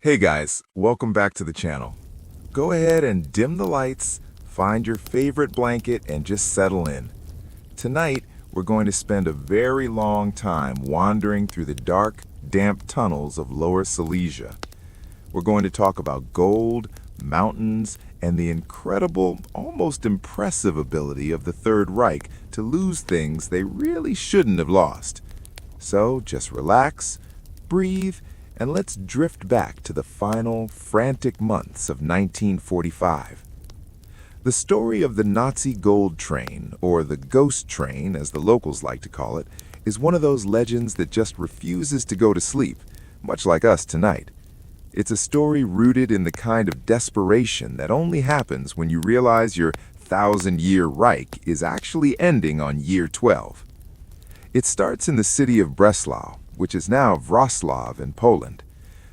Hey guys, welcome back to the channel. Go ahead and dim the lights, find your favorite blanket, and just settle in. Tonight, we're going to spend a very long time wandering through the dark, damp tunnels of Lower Silesia. We're going to talk about gold, mountains, and the incredible, almost impressive ability of the Third Reich to lose things they really shouldn't have lost. So just relax, breathe, and let's drift back to the final, frantic months of 1945. The story of the Nazi gold train, or the ghost train as the locals like to call it, is one of those legends that just refuses to go to sleep, much like us tonight. It's a story rooted in the kind of desperation that only happens when you realize your thousand-year Reich is actually ending on year 12. It starts in the city of Breslau, which is now Wrocław in Poland.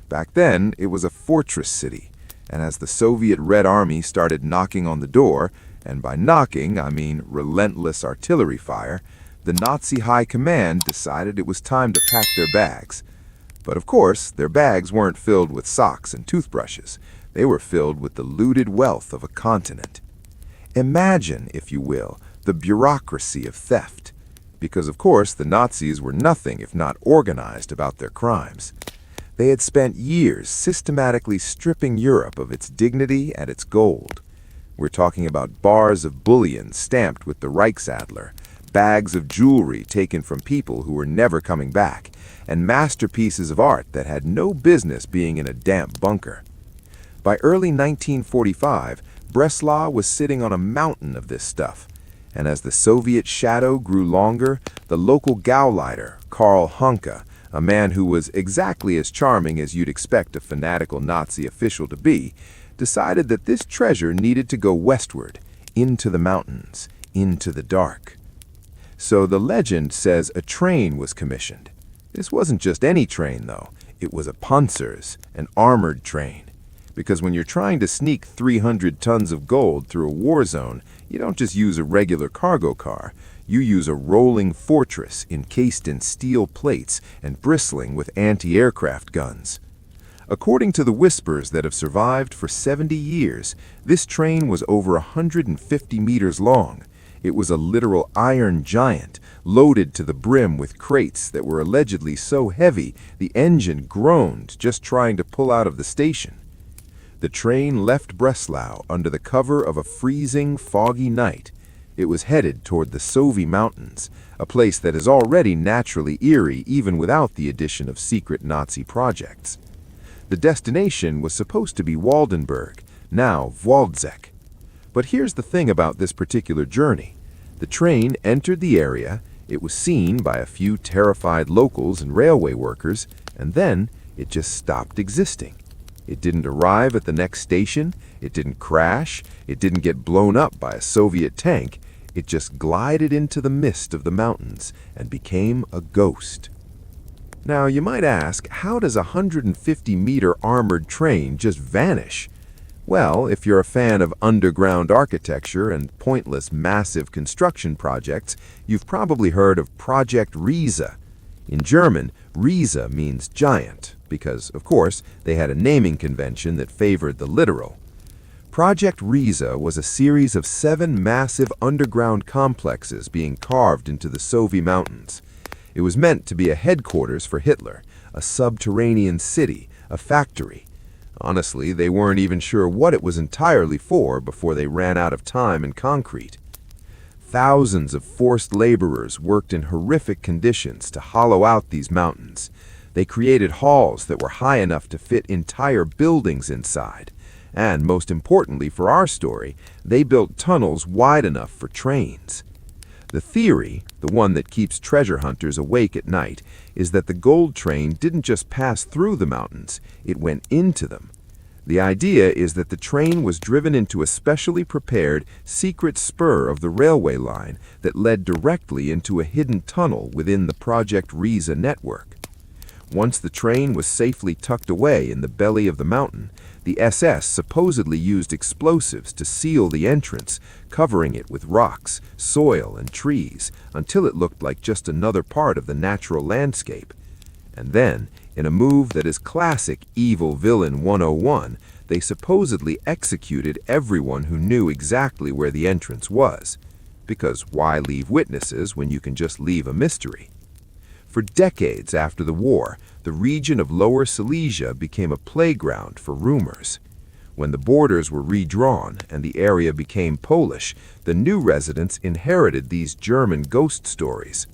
Back then, it was a fortress city, and as the Soviet Red Army started knocking on the door, and by knocking I mean relentless artillery fire, the Nazi high command decided it was time to pack their bags. But of course, their bags weren't filled with socks and toothbrushes. They were filled with the looted wealth of a continent. Imagine, if you will, the bureaucracy of theft. Because of course the Nazis were nothing if not organized about their crimes. They had spent years systematically stripping Europe of its dignity and its gold. We're talking about bars of bullion stamped with the Reichsadler, bags of jewelry taken from people who were never coming back, and masterpieces of art that had no business being in a damp bunker. By early 1945, Breslau was sitting on a mountain of this stuff. And as the Soviet shadow grew longer, the local Gauleiter, Karl Hanke, a man who was exactly as charming as you'd expect a fanatical Nazi official to be, decided that this treasure needed to go westward, into the mountains, into the dark. So the legend says a train was commissioned. This wasn't just any train, though. It was a Panzers, an armored train. Because when you're trying to sneak 300 tons of gold through a war zone, you don't just use a regular cargo car. You use a rolling fortress encased in steel plates and bristling with anti-aircraft guns. According to the whispers that have survived for 70 years, this train was over 150 meters long. It was a literal iron giant, loaded to the brim with crates that were allegedly so heavy the engine groaned just trying to pull out of the station. The train left Breslau under the cover of a freezing, foggy night. It was headed toward the Sowie Mountains, a place that is already naturally eerie even without the addition of secret Nazi projects. The destination was supposed to be Waldenburg, now Waldseck. But here's the thing about this particular journey. The train entered the area, it was seen by a few terrified locals and railway workers, and then it just stopped existing. It didn't arrive at the next station, it didn't crash, it didn't get blown up by a Soviet tank, it just glided into the mist of the mountains and became a ghost. Now you might ask, how does a 150-meter armored train just vanish? Well, if you're a fan of underground architecture and pointless massive construction projects, you've probably heard of Projekt Riese. In German, Riese means giant, because, of course, they had a naming convention that favored the literal. Projekt Riese was a series of 7 massive underground complexes being carved into the Sowie Mountains. It was meant to be a headquarters for Hitler, a subterranean city, a factory. Honestly, they weren't even sure what it was entirely for before they ran out of time and concrete. Thousands of forced laborers worked in horrific conditions to hollow out these mountains. They created halls that were high enough to fit entire buildings inside. And most importantly for our story, they built tunnels wide enough for trains. The theory, the one that keeps treasure hunters awake at night, is that the gold train didn't just pass through the mountains, it went into them. The idea is that the train was driven into a specially prepared, secret spur of the railway line that led directly into a hidden tunnel within the Projekt Riese network. Once the train was safely tucked away in the belly of the mountain, the SS supposedly used explosives to seal the entrance, covering it with rocks, soil, and trees, until it looked like just another part of the natural landscape. And then, In a move that is classic Evil Villain 101, they supposedly executed everyone who knew exactly where the entrance was. Because why leave witnesses when you can just leave a mystery? For decades after the war, the region of Lower Silesia became a playground for rumors. When the borders were redrawn and the area became Polish, the new residents inherited these German ghost stories.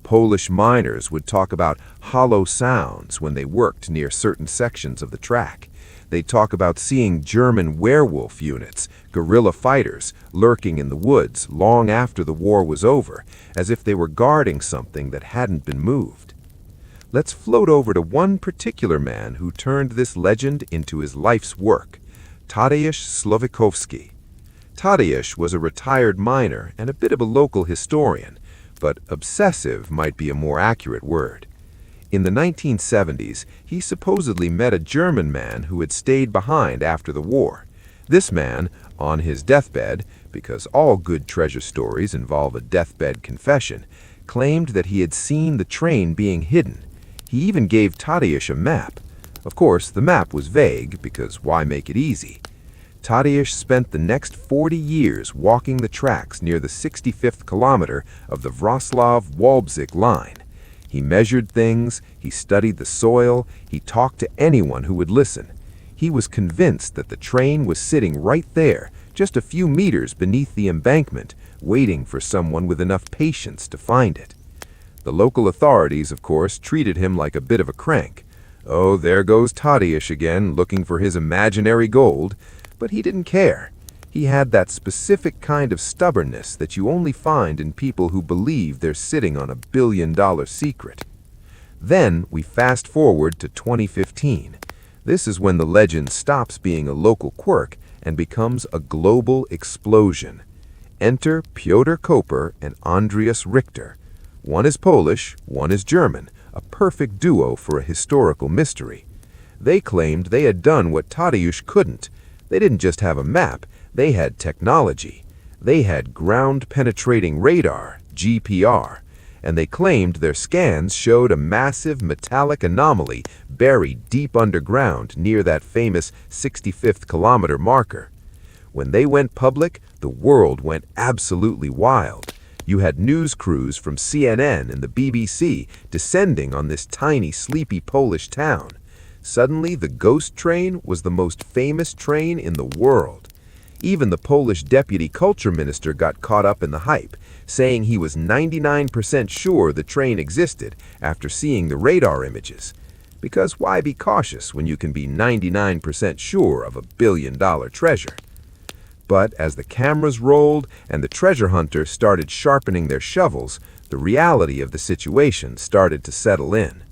Polish miners would talk about hollow sounds when they worked near certain sections of the track. They'd talk about seeing German werewolf units, guerrilla fighters, lurking in the woods long after the war was over, as if they were guarding something that hadn't been moved. Let's float over to one particular man who turned this legend into his life's work, Tadeusz Slowikowski. Tadeusz was a retired miner and a bit of a local historian, but obsessive might be a more accurate word. In the 1970s, he supposedly met a German man who had stayed behind after the war. This man, on his deathbed, because all good treasure stories involve a deathbed confession, claimed that he had seen the train being hidden. He even gave Tadeusz a map. Of course, the map was vague, because why make it easy? Tadeusz spent the next 40 years walking the tracks near the 65th kilometer of the Wrocław-Walbzik line. He measured things, he studied the soil, he talked to anyone who would listen. He was convinced that the train was sitting right there, just a few meters beneath the embankment, waiting for someone with enough patience to find it. The local authorities, of course, treated him like a bit of a crank. Oh, there goes Tadeusz again, looking for his imaginary gold. But he didn't care. He had that specific kind of stubbornness that you only find in people who believe they're sitting on $1 billion secret. Then we fast forward to 2015. This is when the legend stops being a local quirk and becomes a global explosion. Enter Piotr Koper and Andreas Richter. One is Polish, one is German, a perfect duo for a historical mystery. They claimed they had done what Tadeusz couldn't. They didn't just have a map, they had technology. They had ground-penetrating radar, GPR, and they claimed their scans showed a massive metallic anomaly buried deep underground near that famous 65th kilometer marker. When they went public, the world went absolutely wild. You had news crews from CNN and the BBC descending on this tiny, sleepy Polish town. Suddenly, the ghost train was the most famous train in the world. Even the Polish deputy culture minister got caught up in the hype, saying he was 99% sure the train existed after seeing the radar images. Because why be cautious when you can be 99% sure of $1 billion treasure? But as the cameras rolled and the treasure hunters started sharpening their shovels, the reality of the situation started to settle in.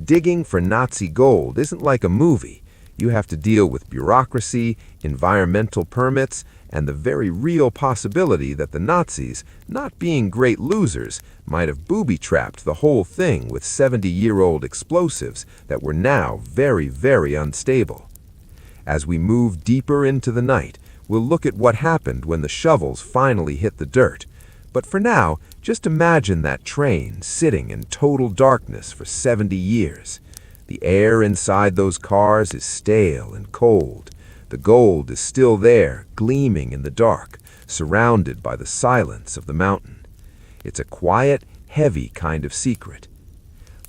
Digging for Nazi gold isn't like a movie. You have to deal with bureaucracy, environmental permits, and the very real possibility that the Nazis, not being great losers, might have booby-trapped the whole thing with 70-year-old explosives that were now very, very unstable. As we move deeper into the night, we'll look at what happened when the shovels finally hit the dirt. But for now, just imagine that train sitting in total darkness for 70 years. The air inside those cars is stale and cold. The gold is still there, gleaming in the dark, surrounded by the silence of the mountain. It's a quiet, heavy kind of secret.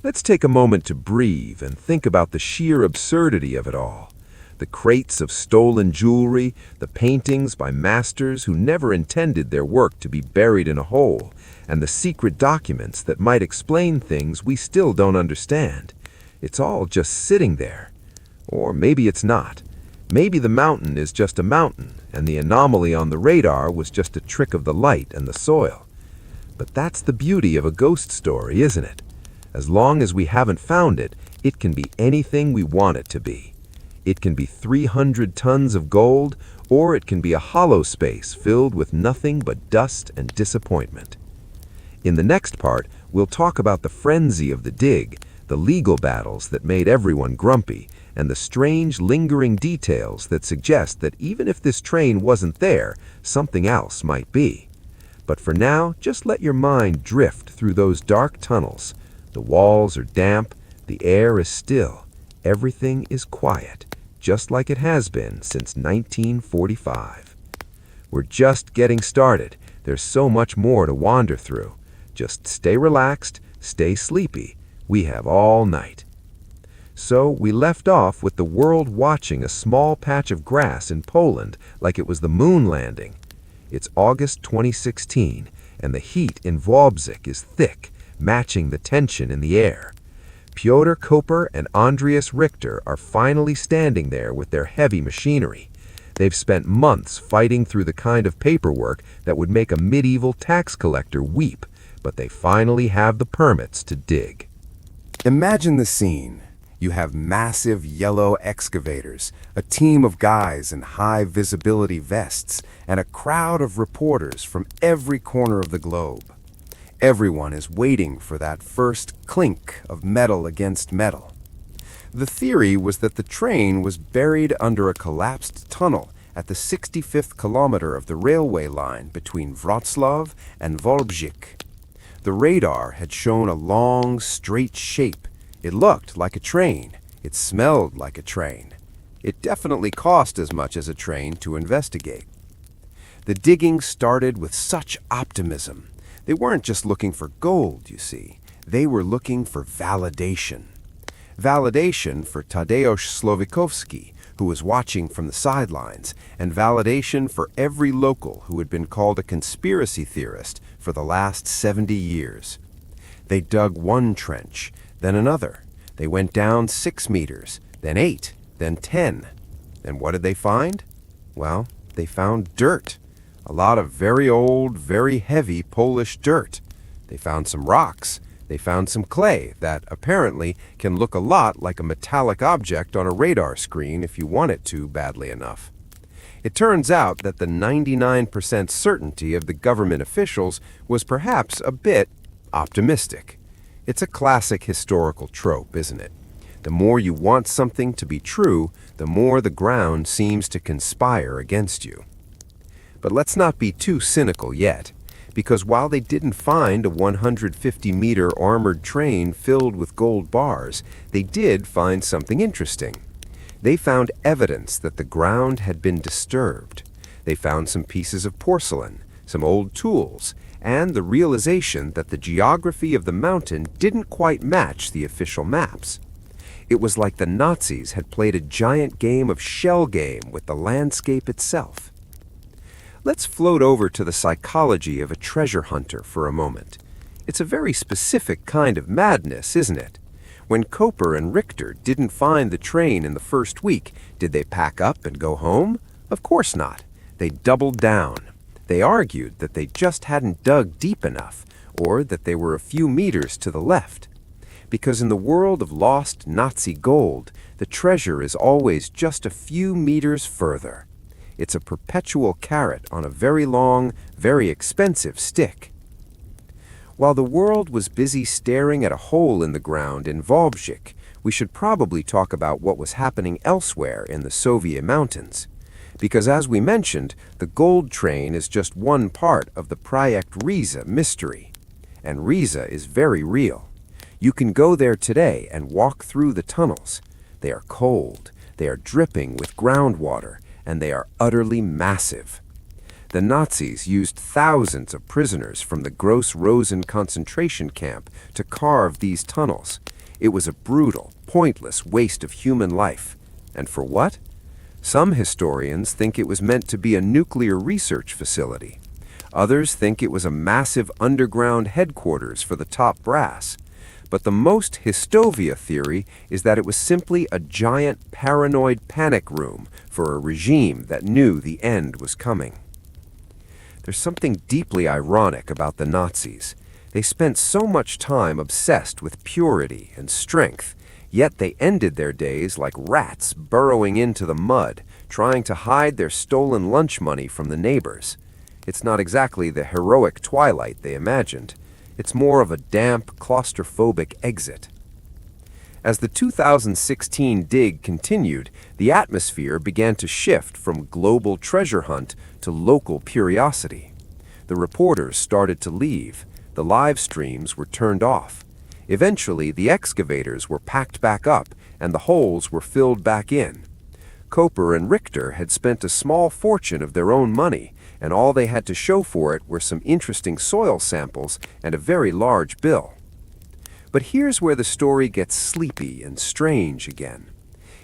Let's take a moment to breathe and think about the sheer absurdity of it all. The crates of stolen jewelry, the paintings by masters who never intended their work to be buried in a hole, and the secret documents that might explain things we still don't understand. It's all just sitting there. Or maybe it's not. Maybe the mountain is just a mountain, and the anomaly on the radar was just a trick of the light and the soil. But that's the beauty of a ghost story, isn't it? As long as we haven't found it, it can be anything we want it to be. It can be 300 tons of gold, or it can be a hollow space filled with nothing but dust and disappointment. In the next part, we'll talk about the frenzy of the dig, the legal battles that made everyone grumpy, and the strange lingering details that suggest that even if this train wasn't there, something else might be. But for now, just let your mind drift through those dark tunnels. The walls are damp, The air is still. Everything is quiet, just like it has been since 1945. We're just getting started. There's so much more to wander through. Just stay relaxed, stay sleepy. We have all night. So we left off with the world watching a small patch of grass in Poland like it was the moon landing. It's August 2016, and the heat in Wałbrzych is thick, matching the tension in the air. Piotr Koper and Andreas Richter are finally standing there with their heavy machinery. They've spent months fighting through the kind of paperwork that would make a medieval tax collector weep, but they finally have the permits to dig. Imagine the scene. You have massive yellow excavators, a team of guys in high-visibility vests, and a crowd of reporters from every corner of the globe. Everyone is waiting for that first clink of metal against metal. The theory was that the train was buried under a collapsed tunnel at the 65th kilometer of the railway line between Wrocław and Wałbrzych. The radar had shown a long, straight shape. It looked like a train. It smelled like a train. It definitely cost as much as a train to investigate. The digging started with such optimism. They weren't just looking for gold, you see. They were looking for validation. Validation for Tadeusz Słowikowski, who was watching from the sidelines, and validation for every local who had been called a conspiracy theorist for the last 70 years. They dug one trench, then another. They went down 6 meters, then 8, then 10. And what did they find? Well, they found dirt. A lot of very old, very heavy Polish dirt. They found some rocks. They found some clay that apparently can look a lot like a metallic object on a radar screen if you want it to badly enough. It turns out that the 99% certainty of the government officials was perhaps a bit optimistic. It's a classic historical trope, isn't it? The more you want something to be true, the more the ground seems to conspire against you. But let's not be too cynical yet, because while they didn't find a 150-meter armored train filled with gold bars, they did find something interesting. They found evidence that the ground had been disturbed. They found some pieces of porcelain, some old tools, and the realization that the geography of the mountain didn't quite match the official maps. It was like the Nazis had played a giant game of shell game with the landscape itself. Let's float over to the psychology of a treasure hunter for a moment. It's a very specific kind of madness, isn't it? When Koper and Richter didn't find the train in the first week, did they pack up and go home? Of course not. They doubled down. They argued that they just hadn't dug deep enough, or that they were a few meters to the left. Because in the world of lost Nazi gold, the treasure is always just a few meters further. It's a perpetual carrot on a very long, very expensive stick. While the world was busy staring at a hole in the ground in Wałbrzych, we should probably talk about what was happening elsewhere in the Sowie Mountains. Because as we mentioned, the gold train is just one part of the Projekt Riese mystery. And Riese is very real. You can go there today and walk through the tunnels. They are cold, they are dripping with groundwater, and they are utterly massive. The Nazis used thousands of prisoners from the Gross Rosen concentration camp to carve these tunnels. It was a brutal, pointless waste of human life. And for what? Some historians think it was meant to be a nuclear research facility. Others think it was a massive underground headquarters for the top brass. But the most Histovia theory is that it was simply a giant paranoid panic room for a regime that knew the end was coming. There's something deeply ironic about the Nazis. They spent so much time obsessed with purity and strength, yet they ended their days like rats burrowing into the mud, trying to hide their stolen lunch money from the neighbors. It's not exactly the heroic twilight they imagined. It's more of a damp, claustrophobic exit. As the 2016 dig continued, the atmosphere began to shift from global treasure hunt to local curiosity. The reporters started to leave. The live streams were turned off. Eventually, the excavators were packed back up and the holes were filled back in. Koper and Richter had spent a small fortune of their own money, and all they had to show for it were some interesting soil samples and a very large bill. But here's where the story gets sleepy and strange again.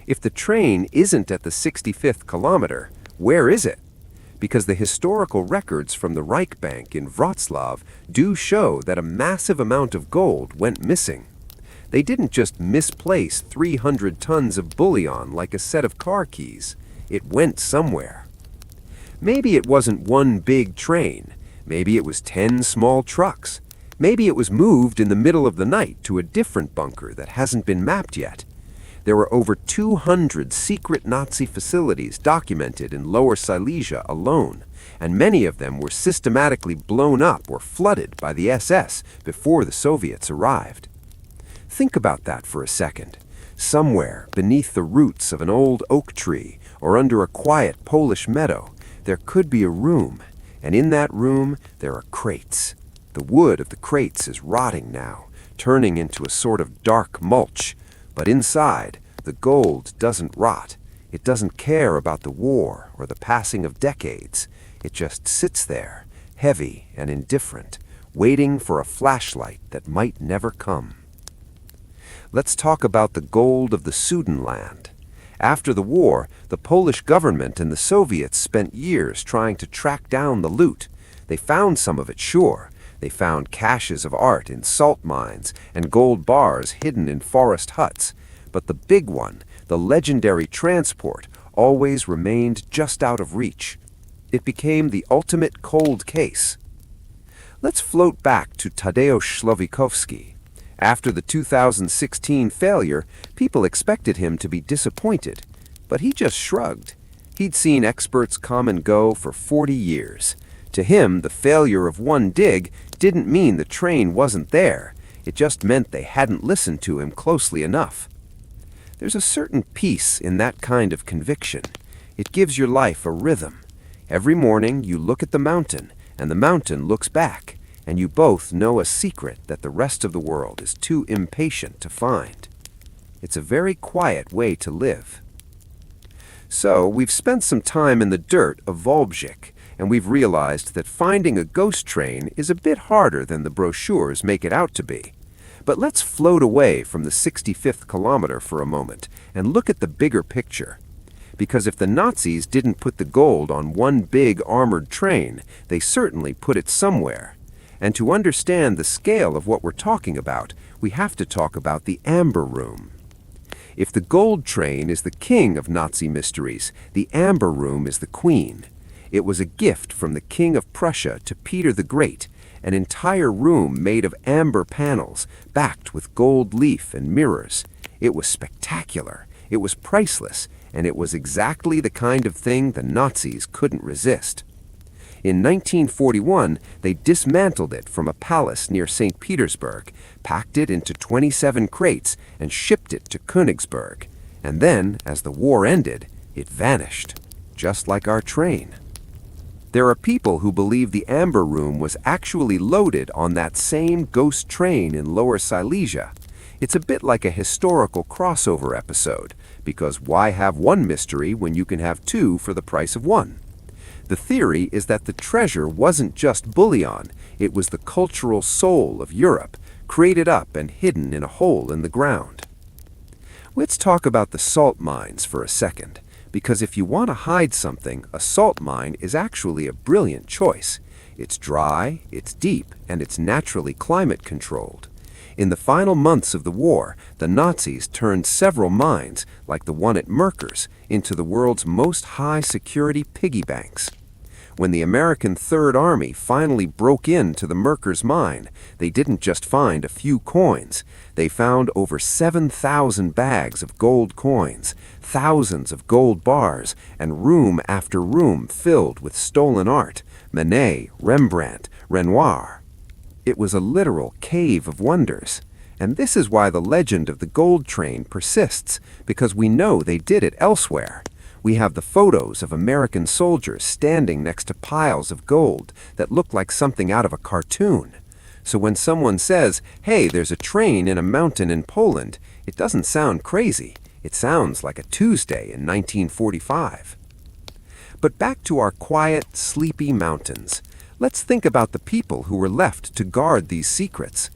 If the train isn't at the 65th kilometer, where is it? Because the historical records from the Reich Bank in Wrocław do show that a massive amount of gold went missing. They didn't just misplace 300 tons of bullion like a set of car keys. It went somewhere. Maybe it wasn't one big train. Maybe it was 10 small trucks. Maybe it was moved in the middle of the night to a different bunker that hasn't been mapped yet. There were over 200 secret Nazi facilities documented in Lower Silesia alone, and many of them were systematically blown up or flooded by the SS before the Soviets arrived. Think about that for a second. Somewhere beneath the roots of an old oak tree or under a quiet Polish meadow, there could be a room, and in that room there are crates. The wood of the crates is rotting now, turning into a sort of dark mulch, but inside, the gold doesn't rot. It doesn't care about the war or the passing of decades. It just sits there, heavy and indifferent, waiting for a flashlight that might never come. Let's talk about the gold of the Sudetenland. After the war, the Polish government and the Soviets spent years trying to track down the loot. They found some of it, sure. They found caches of art in salt mines and gold bars hidden in forest huts. But the big one, the legendary transport, always remained just out of reach. It became the ultimate cold case. Let's float back to Tadeusz Ślązikowski. After the 2016 failure, people expected him to be disappointed, but he just shrugged. He'd seen experts come and go for 40 years. To him, the failure of one dig didn't mean the train wasn't there. It just meant they hadn't listened to him closely enough. There's a certain peace in that kind of conviction. It gives your life a rhythm. Every morning you look at the mountain, and the mountain looks back, and you both know a secret that the rest of the world is too impatient to find. It's a very quiet way to live. So, we've spent some time in the dirt of Wałbrzych, and we've realized that finding a ghost train is a bit harder than the brochures make it out to be. But let's float away from the 65th kilometer for a moment and look at the bigger picture. Because if the Nazis didn't put the gold on one big armored train, they certainly put it somewhere. And to understand the scale of what we're talking about, we have to talk about the Amber Room. If the gold train is the king of Nazi mysteries, the Amber Room is the queen. It was a gift from the King of Prussia to Peter the Great, an entire room made of amber panels, backed with gold leaf and mirrors. It was spectacular, it was priceless, and it was exactly the kind of thing the Nazis couldn't resist. In 1941, they dismantled it from a palace near St. Petersburg, packed it into 27 crates, and shipped it to Königsberg. And then, as the war ended, it vanished, just like our train. There are people who believe the Amber Room was actually loaded on that same ghost train in Lower Silesia. It's a bit like a historical crossover episode, because why have one mystery when you can have two for the price of one? The theory is that the treasure wasn't just bullion, it was the cultural soul of Europe, created up and hidden in a hole in the ground. Let's talk about the salt mines for a second, because if you want to hide something, a salt mine is actually a brilliant choice. It's dry, it's deep, and it's naturally climate-controlled. In the final months of the war, the Nazis turned several mines, like the one at Merkers, into the world's most high-security piggy banks. When the American Third Army finally broke into the Merkers mine, they didn't just find a few coins. They found over 7,000 bags of gold coins, thousands of gold bars, and room after room filled with stolen art, Manet, Rembrandt, Renoir. It was a literal cave of wonders. And this is why the legend of the gold train persists, because we know they did it elsewhere. We have the photos of American soldiers standing next to piles of gold that look like something out of a cartoon. So when someone says, hey, there's a train in a mountain in Poland, it doesn't sound crazy. It sounds like a Tuesday in 1945. But back to our quiet, sleepy mountains. Let's think about the people who were left to guard these secrets.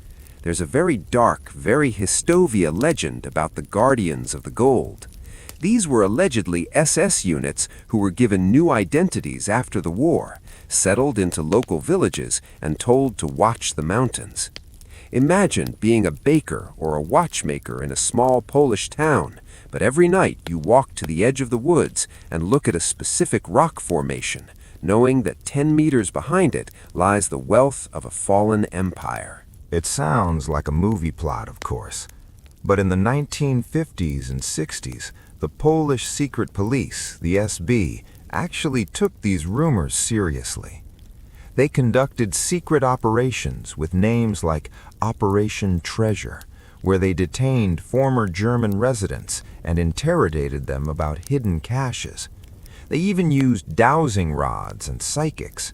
There's a very dark, very Histovia legend about the guardians of the gold. These were allegedly SS units who were given new identities after the war, settled into local villages, and told to watch the mountains. Imagine being a baker or a watchmaker in a small Polish town, but every night you walk to the edge of the woods and look at a specific rock formation, knowing that 10 meters behind it lies the wealth of a fallen empire. It sounds like a movie plot, of course. But in the 1950s and 60s, the Polish secret police, the SB, actually took these rumors seriously. They conducted secret operations with names like Operation Treasure, where they detained former German residents and interrogated them about hidden caches. They even used dowsing rods and psychics,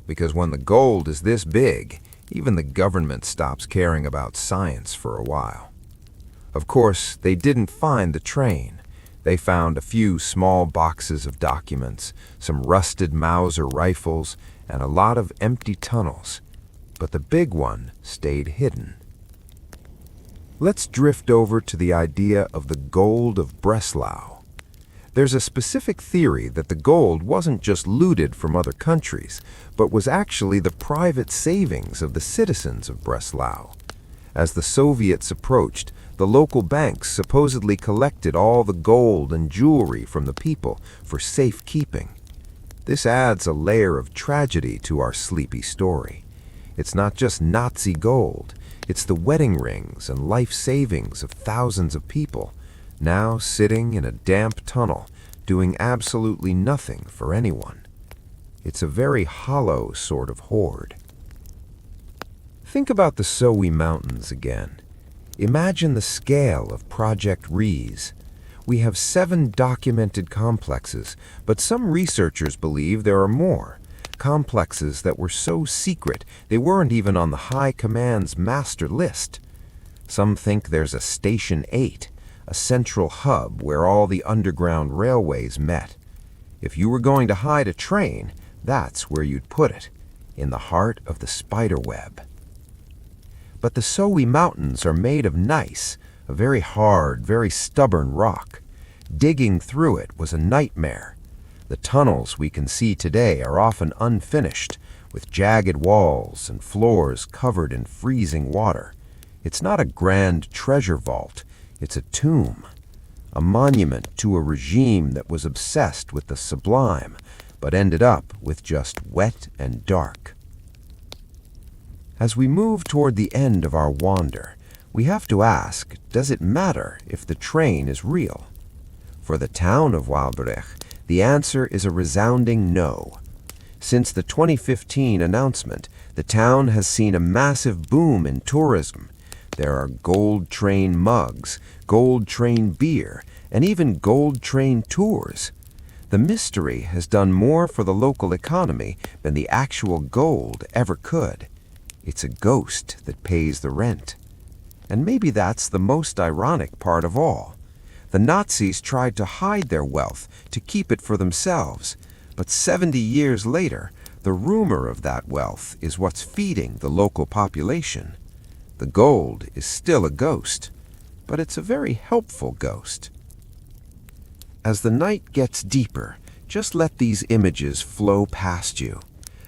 because when the gold is this big, even the government stops caring about science for a while. Of course, they didn't find the train. They found a few small boxes of documents, some rusted Mauser rifles, and a lot of empty tunnels. But the big one stayed hidden. Let's drift over to the idea of the gold of Breslau. There's a specific theory that the gold wasn't just looted from other countries, but was actually the private savings of the citizens of Breslau. As the Soviets approached, the local banks supposedly collected all the gold and jewelry from the people for safekeeping. This adds a layer of tragedy to our sleepy story. It's not just Nazi gold, it's the wedding rings and life savings of thousands of people, now sitting in a damp tunnel, doing absolutely nothing for anyone. It's a very hollow sort of hoard. Think about the Sowie Mountains again. Imagine the scale of Projekt Riese. We have 7 documented complexes, but some researchers believe there are more. Complexes that were so secret they weren't even on the High Command's master list. Some think there's a Station 8, a central hub where all the underground railways met. If you were going to hide a train, that's where you'd put it, in the heart of the spider web. But the Sowie Mountains are made of gneiss, a very hard, very stubborn rock. Digging through it was a nightmare. The tunnels we can see today are often unfinished, with jagged walls and floors covered in freezing water. It's not a grand treasure vault, it's a tomb, a monument to a regime that was obsessed with the sublime, but ended up with just wet and dark. As we move toward the end of our wander, we have to ask, does it matter if the train is real? For the town of WWII, the answer is a resounding no. Since the 2015 announcement, the town has seen a massive boom in tourism. There are gold train mugs, gold train beer, and even gold train tours. The mystery has done more for the local economy than the actual gold ever could. It's a ghost that pays the rent. And maybe that's the most ironic part of all. The Nazis tried to hide their wealth, to keep it for themselves, but 70 years later, the rumor of that wealth is what's feeding the local population. The gold is still a ghost, but it's a very helpful ghost. As the night gets deeper, just let these images flow past you.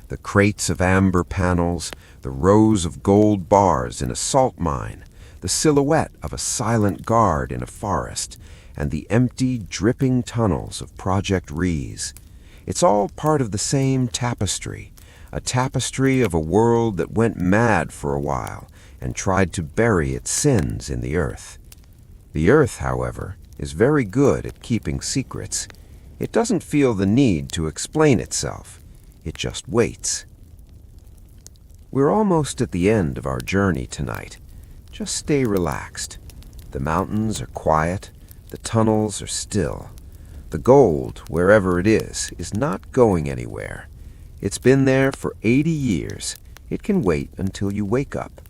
The crates of amber panels, the rows of gold bars in a salt mine, the silhouette of a silent guard in a forest, and the empty, dripping tunnels of Projekt Riese. It's all part of the same tapestry, a tapestry of a world that went mad for a while and tried to bury its sins in the earth. The earth, however, is very good at keeping secrets. It doesn't feel the need to explain itself. It just waits. We're almost at the end of our journey tonight. Just stay relaxed. The mountains are quiet. The tunnels are still. The gold, wherever it is not going anywhere. It's been there for 80 years. It can wait until you wake up.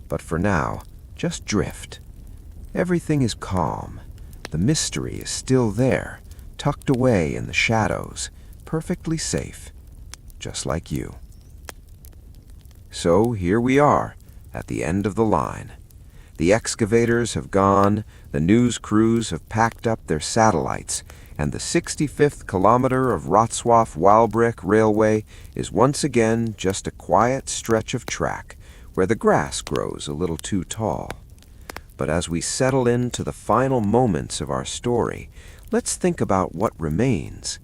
But for now, just drift. Everything is calm. The mystery is still there, tucked away in the shadows, perfectly safe, just like you. So here we are, at the end of the line. The excavators have gone, the news crews have packed up their satellites, and the 65th kilometer of Wrocław-Wałbrzych Railway is once again just a quiet stretch of track where the grass grows a little too tall. But as we settle into the final moments of our story, let's think about what remains.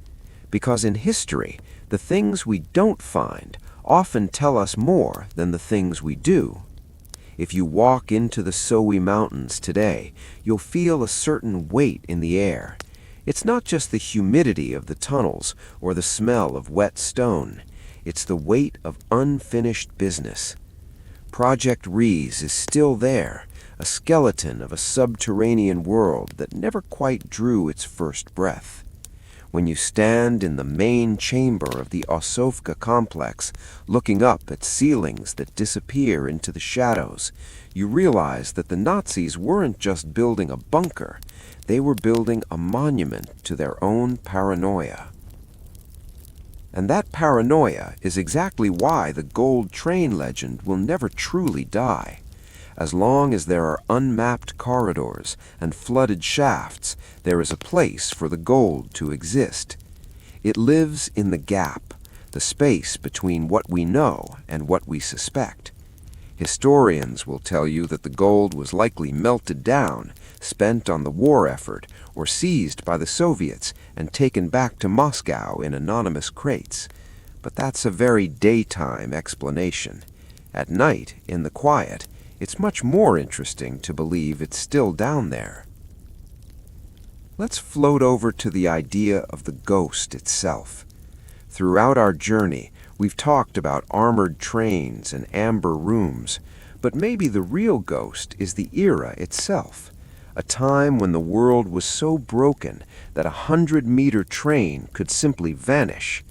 Because in history, the things we don't find often tell us more than the things we do. If you walk into the Sowie Mountains today, you'll feel a certain weight in the air. It's not just the humidity of the tunnels or the smell of wet stone. It's the weight of unfinished business. Projekt Riese is still there, a skeleton of a subterranean world that never quite drew its first breath. When you stand in the main chamber of the Ossowka complex, looking up at ceilings that disappear into the shadows, you realize that the Nazis weren't just building a bunker, they were building a monument to their own paranoia. And that paranoia is exactly why the gold train legend will never truly die. As long as there are unmapped corridors and flooded shafts, there is a place for the gold to exist. It lives in the gap, the space between what we know and what we suspect. Historians will tell you that the gold was likely melted down, spent on the war effort, or seized by the Soviets and taken back to Moscow in anonymous crates. But that's a very daytime explanation. At night, in the quiet, it's much more interesting to believe it's still down there. Let's float over to the idea of the ghost itself. Throughout our journey, we've talked about armored trains and amber rooms, but maybe the real ghost is the era itself, a time when the world was so broken that a 100-meter train could simply vanish.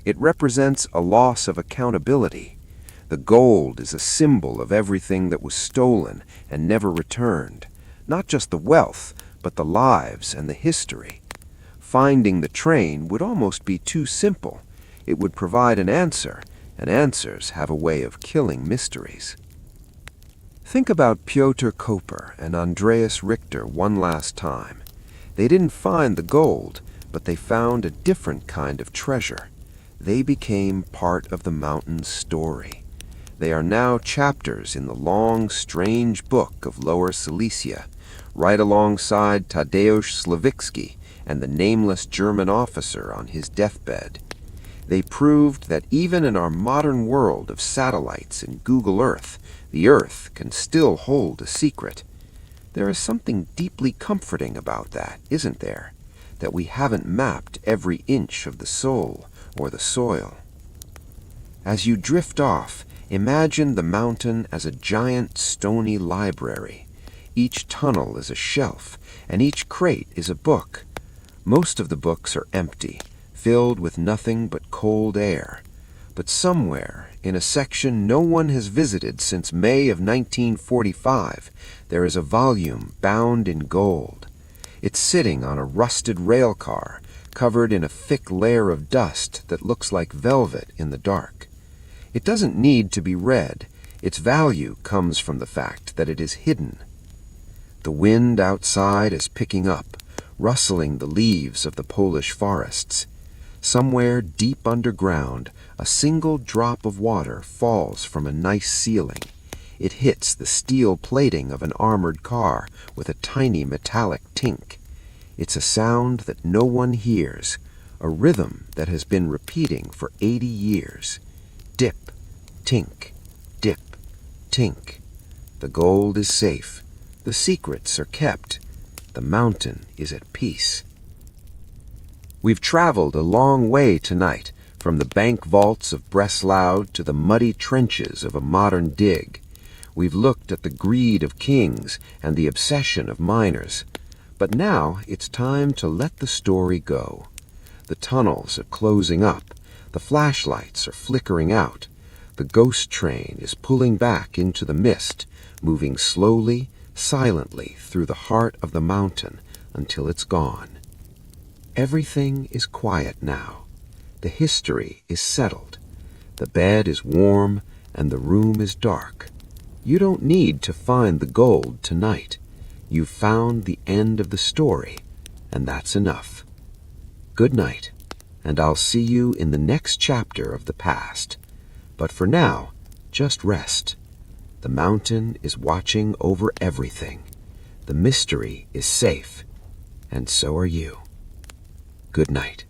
It represents a loss of accountability. The gold is a symbol of everything that was stolen and never returned, not just the wealth, but the lives and the history. Finding the train would almost be too simple. It would provide an answer, and answers have a way of killing mysteries. Think about Piotr Koper and Andreas Richter one last time. They didn't find the gold, but they found a different kind of treasure. They became part of the mountain's story. They are now chapters in the long, strange book of Lower Silesia, right alongside Tadeusz Slavicki and the nameless German officer on his deathbed. They proved that even in our modern world of satellites and Google Earth, the Earth can still hold a secret. There is something deeply comforting about that, isn't there? That we haven't mapped every inch of the soul or the soil. As you drift off, imagine the mountain as a giant stony library. Each tunnel is a shelf, and each crate is a book. Most of the books are empty, filled with nothing but cold air. But somewhere, in a section no one has visited since May of 1945, there is a volume bound in gold. It's sitting on a rusted rail car, covered in a thick layer of dust that looks like velvet in the dark. It doesn't need to be read. Its value comes from the fact that it is hidden. The wind outside is picking up, rustling the leaves of the Polish forests. Somewhere deep underground, a single drop of water falls from a nice ceiling. It hits the steel plating of an armored car with a tiny metallic tink. It's a sound that no one hears, a rhythm that has been repeating for 80 years. Dip, tink, dip, tink. The gold is safe. The secrets are kept. The mountain is at peace. We've traveled a long way tonight, from the bank vaults of Breslau to the muddy trenches of a modern dig. We've looked at the greed of kings and the obsession of miners. But now it's time to let the story go. The tunnels are closing up. The flashlights are flickering out. The ghost train is pulling back into the mist, moving slowly, silently through the heart of the mountain until it's gone. Everything is quiet now. The history is settled. The bed is warm and the room is dark. You don't need to find the gold tonight. You've found the end of the story, and that's enough. Good night, and I'll see you in the next chapter of the past. But for now, just rest. The mountain is watching over everything. The mystery is safe, and so are you. Good night.